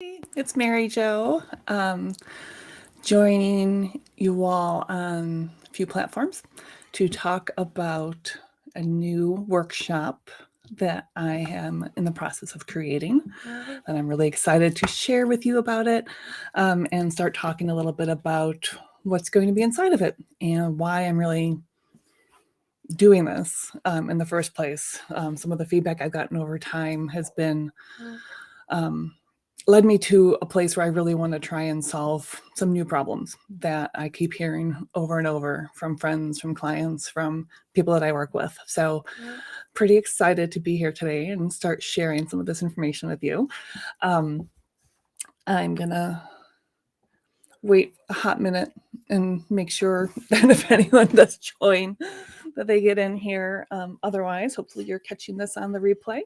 It's Mary Jo, joining you all on a few platforms to talk about a new workshop that I am in the process of creating. And I'm really excited to share with you about it and start talking a little bit about what's going to be inside of it and why I'm really doing this in the first place. Some of the feedback I've gotten over time has been led me to a place where I really want to try and solve some new problems that I keep hearing over and over from friends, from clients, from people that I work with. So pretty excited to be here today and start sharing some of this information with you. I'm gonna wait a hot minute and make sure that if anyone does join, that they get in here. Otherwise, hopefully you're catching this on the replay,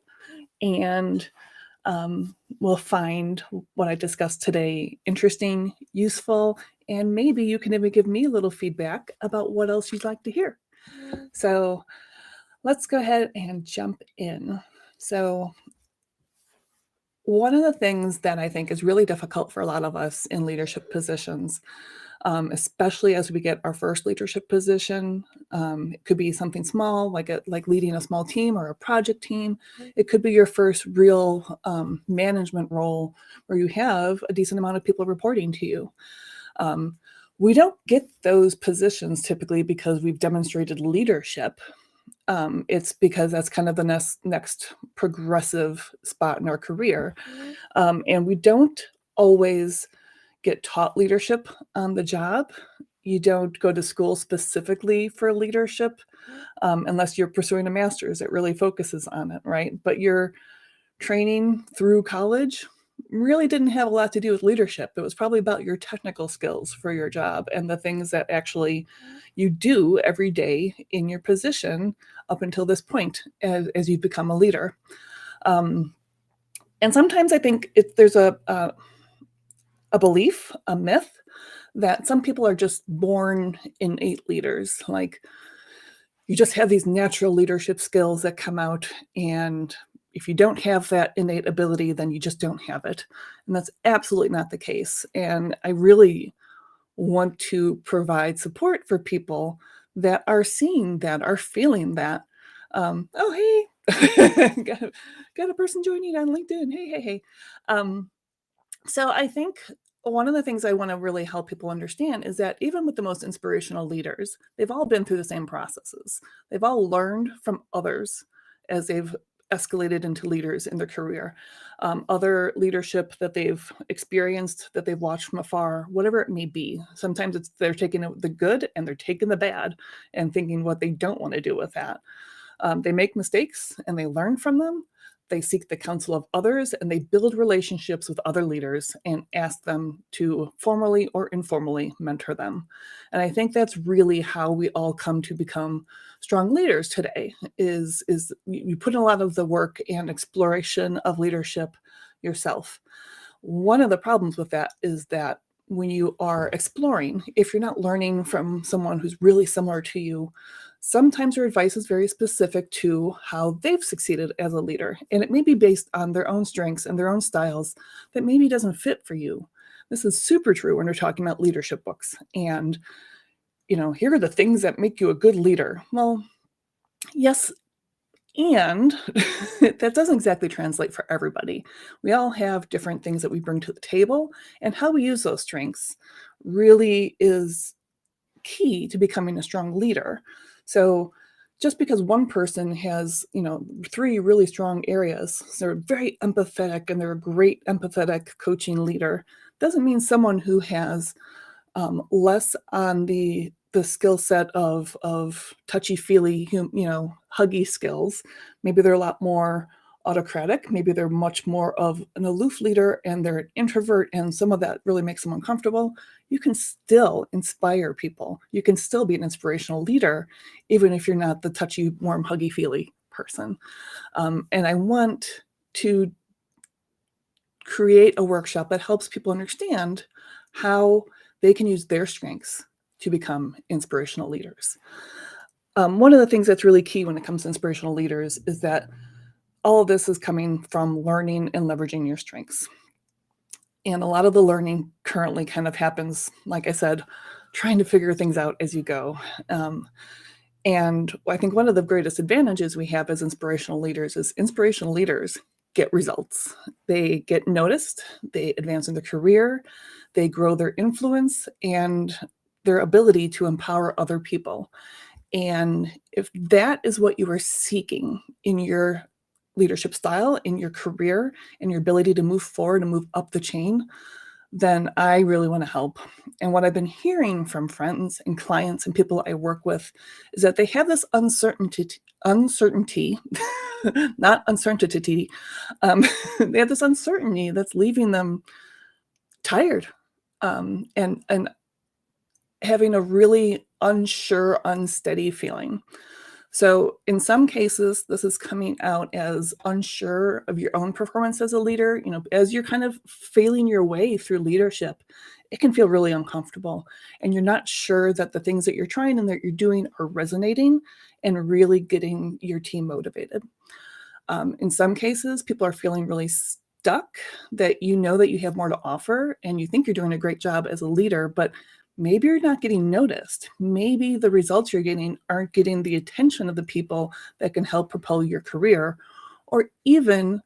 and we'll find what I discussed today interesting, useful, and maybe you can even give me a little feedback about what else you'd like to hear. So let's go ahead and jump in. So one of the things that I think is really difficult for a lot of us in leadership positions, especially as we get our first leadership position, it could be something small, like leading a small team or a project team. It could be your first real management role where you have a decent amount of people reporting to you. We don't get those positions typically because we've demonstrated leadership. It's because that's kind of the next progressive spot in our career. And we don't always get taught leadership on the job. You don't go to school specifically for leadership unless you're pursuing a master's that really focuses on it, right? But your training through college really didn't have a lot to do with leadership. It was probably about your technical skills for your job and the things that actually you do every day in your position up until this point as you become a leader. And sometimes I think there's a belief, a myth, that some people are just born innate leaders. Like you just have these natural leadership skills that come out, and if you don't have that innate ability, then you just don't have it. And that's absolutely not the case. And I really want to provide support for people that are seeing that, are feeling that. Oh, hey, got a person joining on LinkedIn. Hey. So I think one of the things I want to really help people understand is that even with the most inspirational leaders, they've all been through the same processes. They've all learned from others as they've escalated into leaders in their career. Other leadership that they've experienced, that they've watched from afar, whatever it may be. Sometimes it's they're taking the good and they're taking the bad and thinking what they don't want to do with that. They make mistakes and they learn from them. They seek the counsel of others and they build relationships with other leaders and ask them to formally or informally mentor them. And I think that's really how we all come to become strong leaders today is you put in a lot of the work and exploration of leadership yourself. One of the problems with that is that when you are exploring, if you're not learning from someone who's really similar to you, sometimes your advice is very specific to how they've succeeded as a leader. And it may be based on their own strengths and their own styles that maybe doesn't fit for you. This is super true when we're talking about leadership books. And, here are the things that make you a good leader. Well, yes, and that doesn't exactly translate for everybody. We all have different things that we bring to the table, and how we use those strengths really is key to becoming a strong leader. So just because one person has, three really strong areas, so they're very empathetic and they're a great empathetic coaching leader, doesn't mean someone who has less on the skill set of touchy-feely, huggy skills. Maybe they're a lot more autocratic. Maybe they're much more of an aloof leader and they're an introvert and some of that really makes them uncomfortable. You can still inspire people. You can still be an inspirational leader, even if you're not the touchy, warm, huggy-feely person. And I want to create a workshop that helps people understand how they can use their strengths to become inspirational leaders. One of the things that's really key when it comes to inspirational leaders is that all of this is coming from learning and leveraging your strengths. And a lot of the learning currently kind of happens, like I said, trying to figure things out as you go. And I think one of the greatest advantages we have as inspirational leaders is inspirational leaders get results. They get noticed, they advance in their career, they grow their influence and their ability to empower other people. And if that is what you are seeking in your leadership style, in your career, in your ability to move forward and move up the chain, then I really want to help. And what I've been hearing from friends and clients and people I work with is that they have this uncertainty, not uncertainty. They have this uncertainty that's leaving them tired, and having a really unsure, unsteady feeling. So in some cases, this is coming out as unsure of your own performance as a leader. As you're kind of feeling your way through leadership, it can feel really uncomfortable. And you're not sure that the things that you're trying and that you're doing are resonating and really getting your team motivated. In some cases, people are feeling really stuck, that you know that you have more to offer and you think you're doing a great job as a leader, but maybe you're not getting noticed. Maybe the results you're getting aren't getting the attention of the people that can help propel your career, or even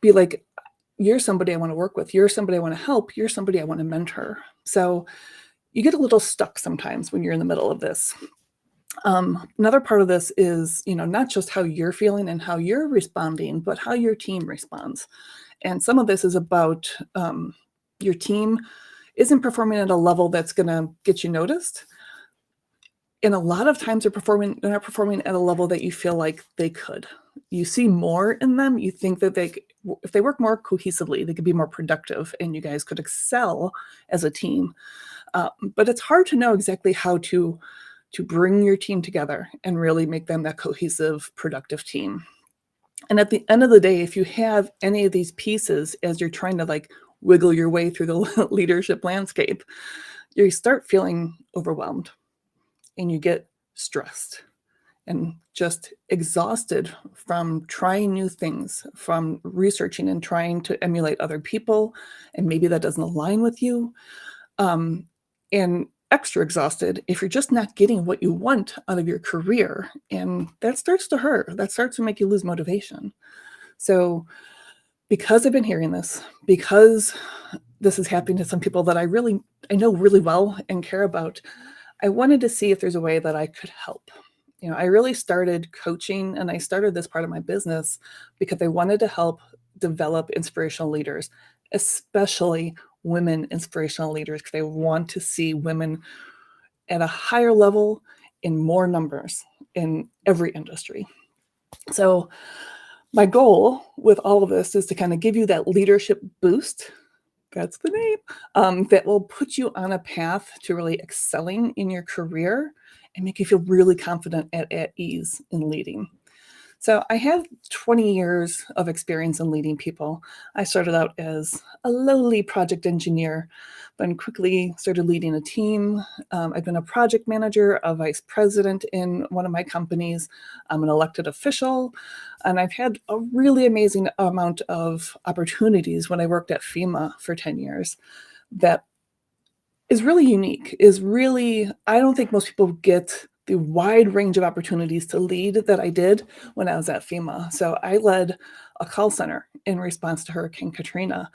be like, you're somebody I want to work with, you're somebody I want to help, you're somebody I want to mentor. So you get a little stuck sometimes when you're in the middle of this. Another part of this is, not just how you're feeling and how you're responding, but how your team responds. And some of this is about your team isn't performing at a level that's going to get you noticed. And a lot of times they're not performing at a level that you feel like they could. You see more in them. You think that if they work more cohesively, they could be more productive and you guys could excel as a team. But it's hard to know exactly how to bring your team together and really make them that cohesive, productive team. And at the end of the day, if you have any of these pieces as you're trying to wiggle your way through the leadership landscape, you start feeling overwhelmed and you get stressed and just exhausted from trying new things, from researching and trying to emulate other people, and maybe that doesn't align with you. And extra exhausted if you're just not getting what you want out of your career. And that starts to hurt. That starts to make you lose motivation. So because I've been hearing this, because this is happening to some people that I know really well and care about, I wanted to see if there's a way that I could help. I really started coaching and I started this part of my business because I wanted to help develop inspirational leaders, especially women inspirational leaders, because I want to see women at a higher level in more numbers in every industry. So my goal with all of this is to kind of give you that leadership boost. That's the name, that will put you on a path to really excelling in your career and make you feel really confident at ease in leading. So I have 20 years of experience in leading people. I started out as a lowly project engineer, then quickly started leading a team. I've been a project manager, a vice president in one of my companies. I'm an elected official, and I've had a really amazing amount of opportunities when I worked at FEMA for 10 years. That is really unique, I don't think most people get the wide range of opportunities to lead that I did when I was at FEMA. So I led a call center in response to Hurricane Katrina.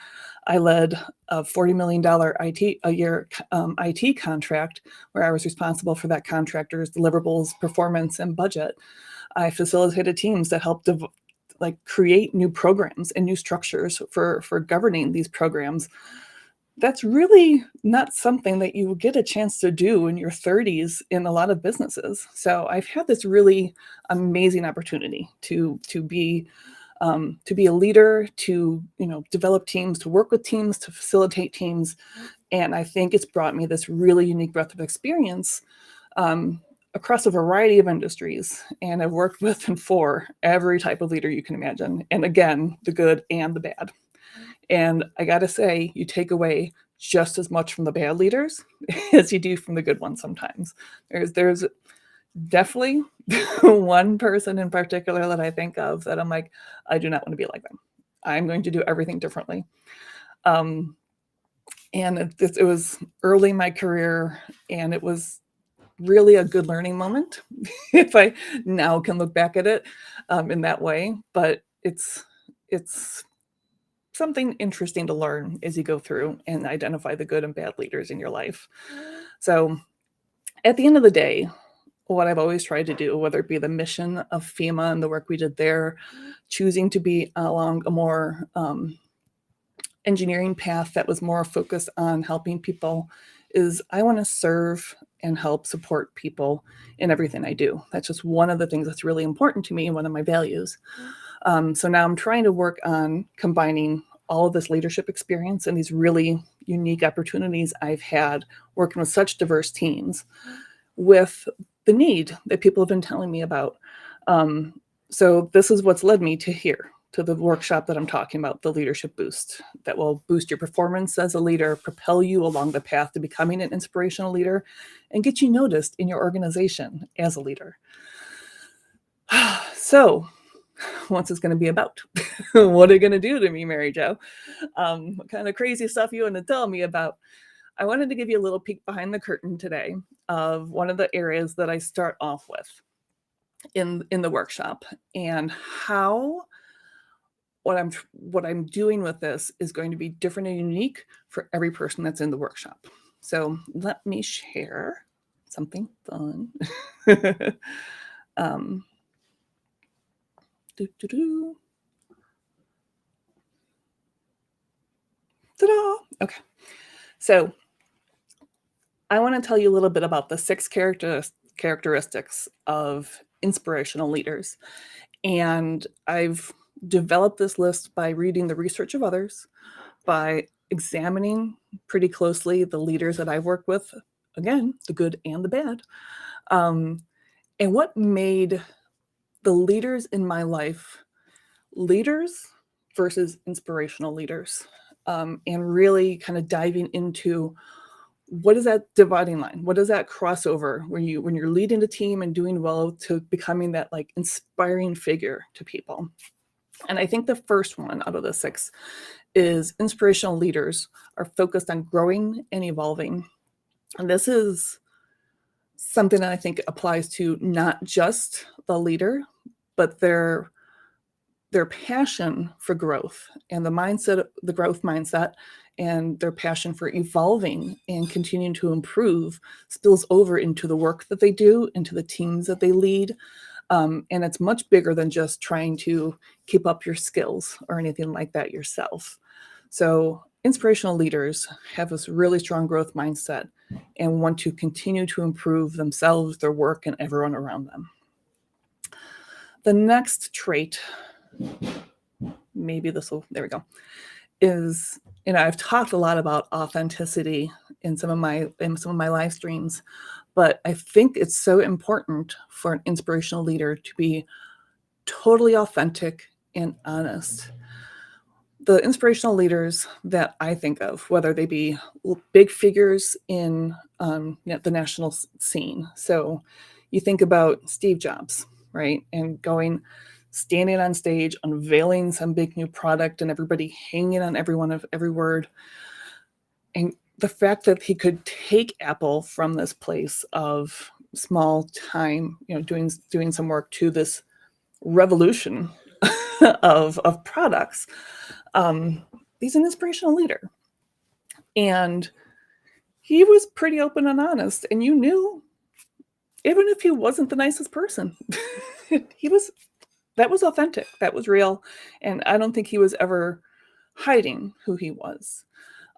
I led a $40 million IT contract where I was responsible for that contractor's deliverables, performance, and budget. I facilitated teams that helped create new programs and new structures for governing these programs. That's really not something that you get a chance to do in your 30s in a lot of businesses. So I've had this really amazing opportunity to be a leader, to develop teams, to work with teams, to facilitate teams, and I think it's brought me this really unique breadth of experience across a variety of industries. And I've worked with and for every type of leader you can imagine, and again, the good and the bad. And I got to say, you take away just as much from the bad leaders as you do from the good ones sometimes. There's definitely one person in particular that I think of that I'm like, I do not want to be like them. I'm going to do everything differently. And it was early in my career, and it was really a good learning moment if I now can look back at it in that way. But it's something interesting to learn as you go through and identify the good and bad leaders in your life. So at the end of the day, what I've always tried to do, whether it be the mission of FEMA and the work we did there, choosing to be along a more engineering path that was more focused on helping people, is I want to serve and help support people in everything I do. That's just one of the things that's really important to me and one of my values. So now I'm trying to work on combining all of this leadership experience and these really unique opportunities I've had working with such diverse teams with the need that people have been telling me about. So this is what's led me to here, to the workshop that I'm talking about, the Leadership Boost, that will boost your performance as a leader, propel you along the path to becoming an inspirational leader, and get you noticed in your organization as a leader. So what's this going to be about? What are you going to do to me, Mary Jo? What kind of crazy stuff you want to tell me about? I wanted to give you a little peek behind the curtain today of one of the areas that I start off with in the workshop, and how what I'm doing with this is going to be different and unique for every person that's in the workshop. So let me share something fun. Ta-da! Okay, so I want to tell you a little bit about the 6 characteristics of inspirational leaders. And I've developed this list by reading the research of others, by examining pretty closely the leaders that I've worked with, again, the good and the bad, and what made the leaders in my life leaders versus inspirational leaders, and really kind of diving into what is that dividing line? What is that crossover when you're leading a team and doing well to becoming that like inspiring figure to people? And I think the first one out of the 6 is inspirational leaders are focused on growing and evolving. And this is something that I think applies to not just the leader, but their passion for growth and the mindset, the growth mindset, and their passion for evolving and continuing to improve spills over into the work that they do, into the teams that they lead. And it's much bigger than just trying to keep up your skills or anything like that yourself. So inspirational leaders have this really strong growth mindset and want to continue to improve themselves, their work, and everyone around them. The next trait, maybe this will, there we go, is, I've talked a lot about authenticity in some of my live streams, but I think it's so important for an inspirational leader to be totally authentic and honest. The inspirational leaders that I think of, whether they be big figures in the national scene. So you think about Steve Jobs, right? And standing on stage, unveiling some big new product and everybody hanging on every word. And the fact that he could take Apple from this place of small time, doing some work, to this revolution of products. He's an inspirational leader. And he was pretty open and honest. And you knew, even if he wasn't the nicest person, that was authentic. That was real. And I don't think he was ever hiding who he was.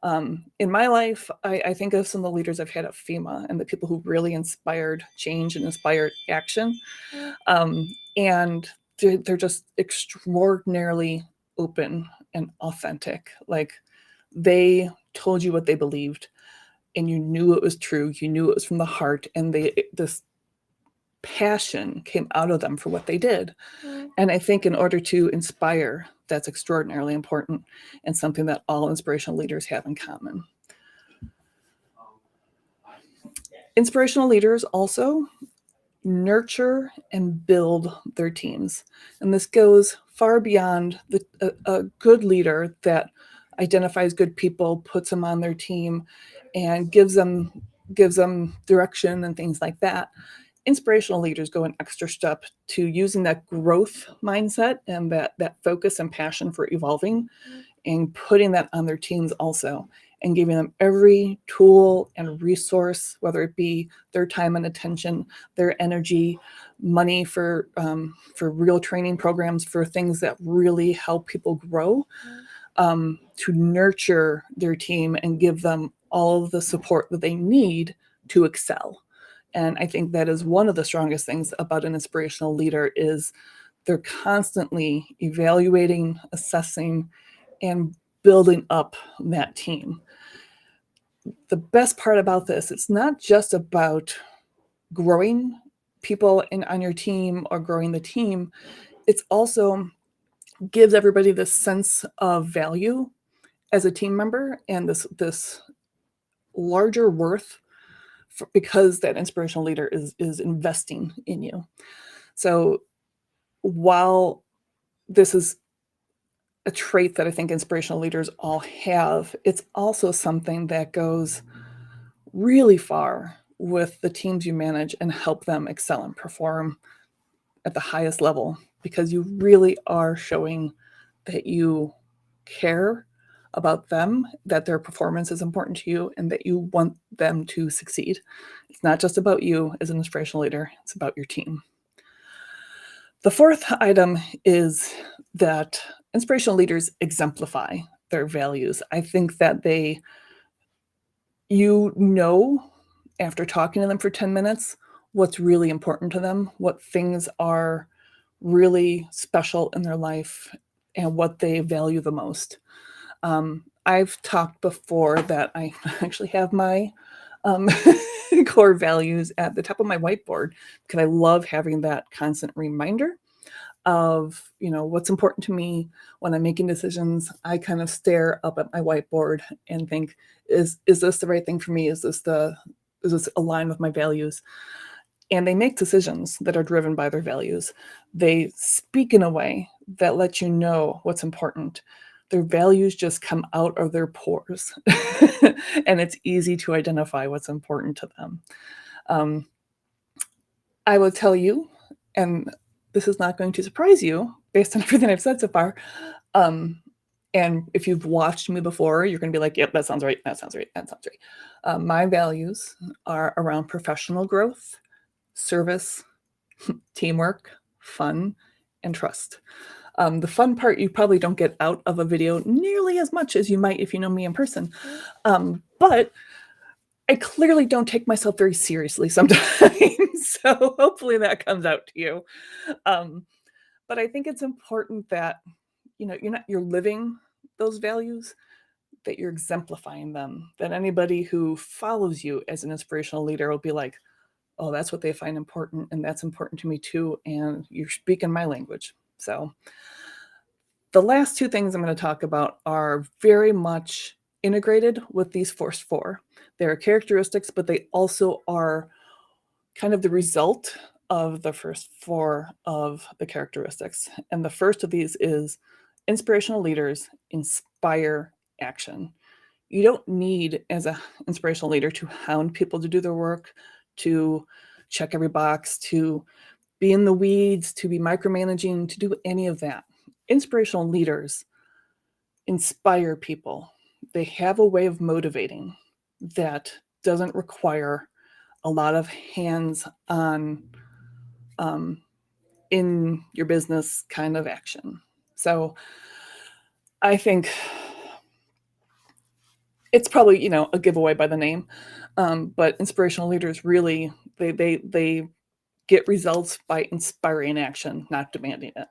In my life, I think of some of the leaders I've had at FEMA and the people who really inspired change and inspired action. And they're just extraordinarily open and authentic. Like, they told you what they believed and you knew it was true. You knew it was from the heart, and this passion came out of them for what they did. And I think in order to inspire, that's extraordinarily important and something that all inspirational leaders have in common. Inspirational leaders also nurture and build their teams. And this goes far beyond a good leader that identifies good people, puts them on their team, and gives them direction and things like that. Inspirational leaders go an extra step to using that growth mindset and that focus and passion for evolving, and putting that on their teams also, and giving them every tool and resource, whether it be their time and attention, their energy, money for real training programs, for things that really help people grow, to nurture their team and give them all of the support that they need to excel. And I think that is one of the strongest things about an inspirational leader is they're constantly evaluating, assessing, and building up that team. The best part about this, it's not just about growing people on your team or growing the team. It's also gives everybody this sense of value as a team member, and this larger worth because that inspirational leader is investing in you. So while this is a trait that I think inspirational leaders all have, it's also something that goes really far with the teams you manage and help them excel and perform at the highest level, because you really are showing that you care about them, that their performance is important to you, and that you want them to succeed. It's not just about you as an inspirational leader, it's about your team. The fourth item is that inspirational leaders exemplify their values. I think that after talking to them for 10 minutes, what's really important to them, what things are really special in their life, and what they value the most. I've talked before that I actually have my core values at the top of my whiteboard, because I love having that constant reminder of, what's important to me when I'm making decisions. I kind of stare up at my whiteboard and think, is this the right thing for me? Is this aligned with my values? And they make decisions that are driven by their values. They speak in a way that lets you know what's important. Their values just come out of their pores, and it's easy to identify what's important to them. I will tell you, and this is not going to surprise you based on everything I've said so far, and if you've watched me before, you're going to be like, yep, that sounds right, that sounds right, that sounds right. My values are around professional growth, service, teamwork, fun, and trust. The fun part you probably don't get out of a video nearly as much as you might if you know me in person. But I clearly don't take myself very seriously sometimes. So hopefully that comes out to you. But I think it's important that, you're living those values, that you're exemplifying them, that anybody who follows you as an inspirational leader will be like, oh, that's what they find important, and that's important to me too, and you're speaking my language. So the last two things I'm going to talk about are very much integrated with these first four. They're characteristics, but they also are kind of the result of the first four of the characteristics. And the first of these is inspirational leaders inspire action. You don't need, as an inspirational leader, to hound people to do their work, to check every box, to be in the weeds, to be micromanaging, to do any of that. Inspirational leaders inspire people. They have a way of motivating that doesn't require a lot of hands-on in your business kind of action. So I think it's probably, a giveaway by the name, but inspirational leaders really, they get results by inspiring action, not demanding it.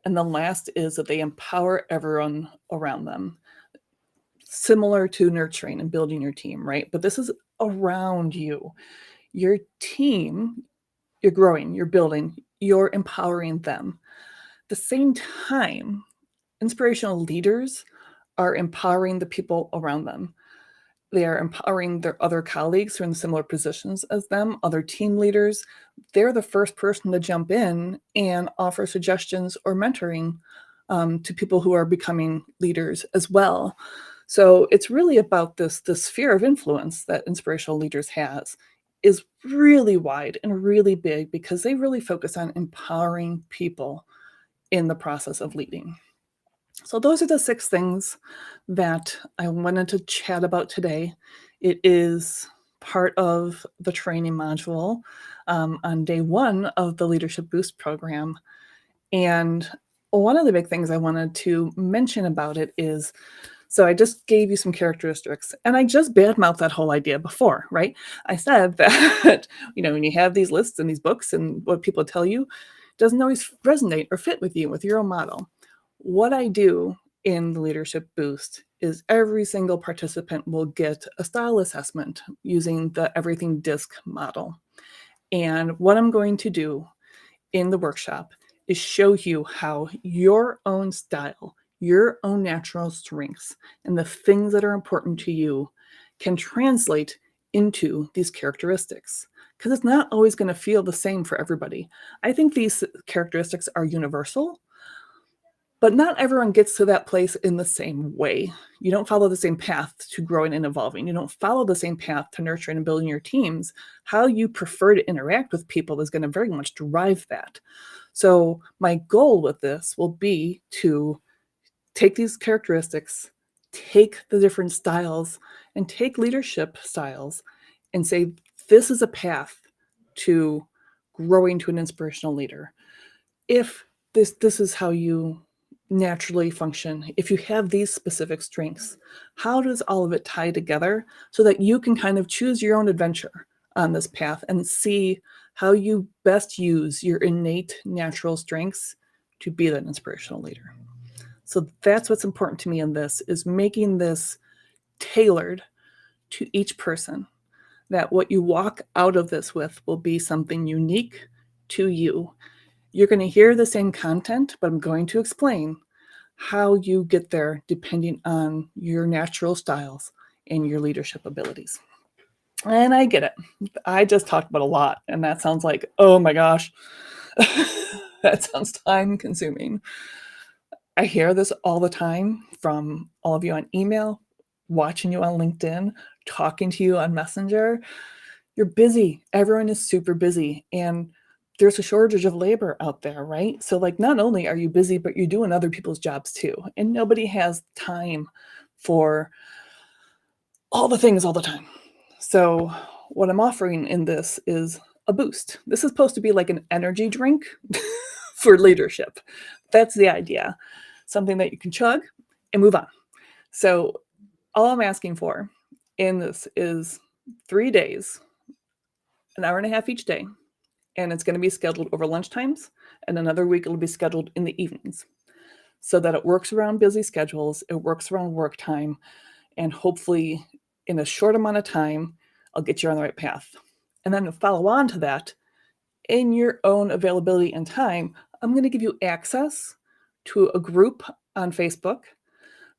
And the last is that they empower everyone around them. Similar to nurturing and building your team, right? But this is around you. Your team, you're growing, you're building, you're empowering them. At the same time, inspirational leaders are empowering the people around them. They are empowering their other colleagues who are in similar positions as them, other team leaders. They're the first person to jump in and offer suggestions or mentoring to people who are becoming leaders as well. So it's really about this sphere of influence that inspirational leaders has is really wide and really big because they really focus on empowering people in the process of leading. So those are the 6 things that I wanted to chat about today. It is part of the training module on day 1 of the Leadership Boost program. And one of the big things I wanted to mention about it is, so I just gave you some characteristics, and I just badmouthed that whole idea before, right? I said that, when you have these lists and these books and what people tell you, it doesn't always resonate or fit with you, with your own model. What I do in the Leadership Boost is every single participant will get a style assessment using the Everything DISC model. And what I'm going to do in the workshop is show you how your own style, your own natural strengths, and the things that are important to you can translate into these characteristics. Because it's not always going to feel the same for everybody. I think these characteristics are universal, but not everyone gets to that place in the same way. You don't follow the same path to growing and evolving. You don't follow the same path to nurturing and building your teams. How you prefer to interact with people is going to very much drive that. So my goal with this will be to take these characteristics, take the different styles, and take leadership styles and say, this is a path to growing to an inspirational leader. If this is how you naturally function, if you have these specific strengths, how does all of it tie together so that you can kind of choose your own adventure on this path and see how you best use your innate natural strengths to be that inspirational leader. So that's what's important to me in this, is making this tailored to each person, that what you walk out of this with will be something unique to you. You're going to hear the same content, but I'm going to explain how you get there depending on your natural styles and your leadership abilities. And I get it. I just talked about a lot, and that sounds like, oh my gosh, that sounds time consuming. I hear this all the time from all of you on email, watching you on LinkedIn, talking to you on Messenger. You're busy. Everyone is super busy. And there's a shortage of labor out there, right? So not only are you busy, but you're doing other people's jobs too. And nobody has time for all the things all the time. So what I'm offering in this is a boost. This is supposed to be like an energy drink for leadership. That's the idea. Something that you can chug and move on. So all I'm asking for in this is 3 days, an hour and a half each day. And it's going to be scheduled over lunchtimes, and another week it'll be scheduled in the evenings so that it works around busy schedules, it works around work time, and hopefully in a short amount of time, I'll get you on the right path. And then to follow on to that, in your own availability and time, I'm going to give you access to a group on Facebook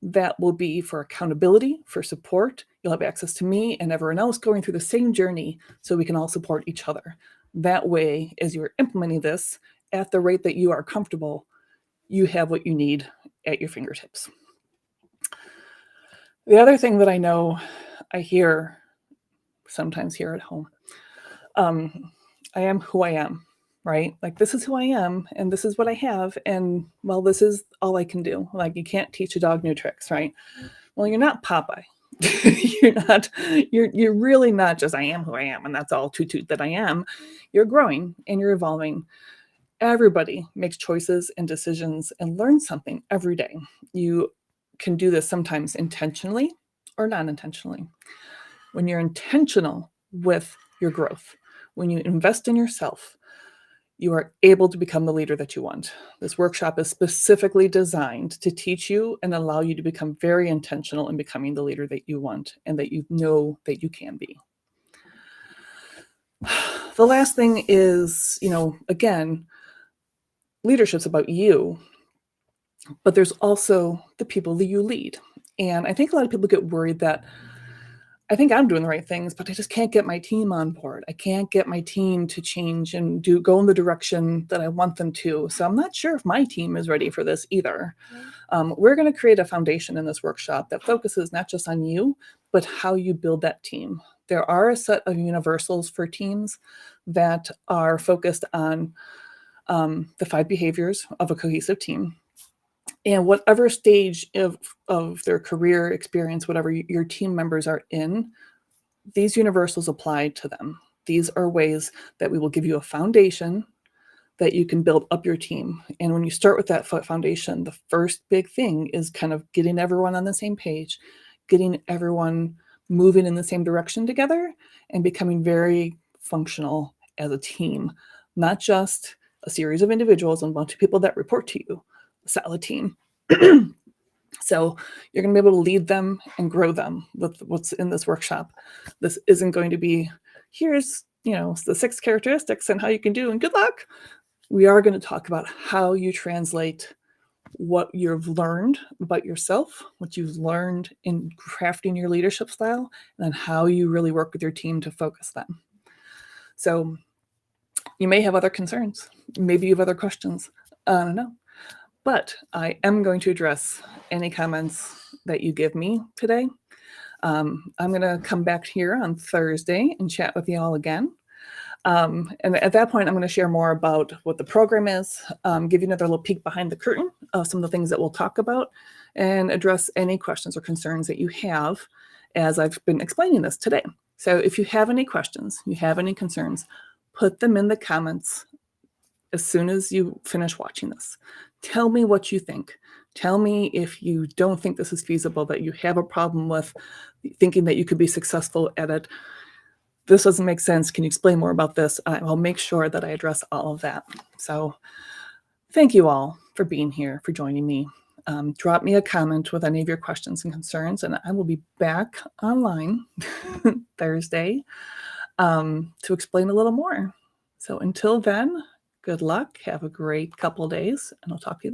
that will be for accountability, for support. You'll have access to me and everyone else going through the same journey so we can all support each other. That way, as you're implementing this at the rate that you are comfortable, you have what you need at your fingertips. The other thing that I know I hear sometimes here at home, I am who I am, right? This is who I am and this is what I have. And well, this is all I can do. You can't teach a dog new tricks, right? Well, you're not Popeye. you're really not just I am who I am and that's all toot that I am. You're growing and you're evolving. Everybody makes choices and decisions and learns something every day. You can do this sometimes intentionally or not intentionally. When you're intentional with your growth, when you invest in yourself, you are able to become the leader that you want. This workshop is specifically designed to teach you and allow you to become very intentional in becoming the leader that you want and that you know that you can be. The last thing is, again, leadership's about you, but there's also the people that you lead. And I think a lot of people get worried that I think I'm doing the right things, but I just can't get my team on board. I can't get my team to change and go in the direction that I want them to. So I'm not sure if my team is ready for this either. We're going to create a foundation in this workshop that focuses not just on you, but how you build that team. There are a set of universals for teams that are focused on the 5 behaviors of a cohesive team. And whatever stage of their career experience, whatever your team members are in, these universals apply to them. These are ways that we will give you a foundation that you can build up your team. And when you start with that foundation, the first big thing is kind of getting everyone on the same page, getting everyone moving in the same direction together, and becoming very functional as a team, not just a series of individuals and a bunch of people that report to you, a solid team. So you're going to be able to lead them and grow them with what's in this workshop. This isn't going to be, here's, the 6 characteristics and how you can do, and good luck. We are going to talk about how you translate what you've learned about yourself, what you've learned in crafting your leadership style, and then how you really work with your team to focus them. So you may have other concerns. Maybe you have other questions. I don't know. But I am going to address any comments that you give me today. I'm going to come back here on Thursday and chat with you all again. And at that point, I'm going to share more about what the program is, give you another little peek behind the curtain of some of the things that we'll talk about, and address any questions or concerns that you have as I've been explaining this today. So if you have any questions, you have any concerns, put them in the comments as soon as you finish watching this. Tell me what you think. Tell me if you don't think this is feasible, that you have a problem with thinking that you could be successful at it. This doesn't make sense. Can you explain more about this? I'll make sure that I address all of that. So thank you all for being here, for joining me. Drop me a comment with any of your questions and concerns, and I will be back online Thursday to explain a little more. So until then, good luck. Have a great couple days, and I'll talk to you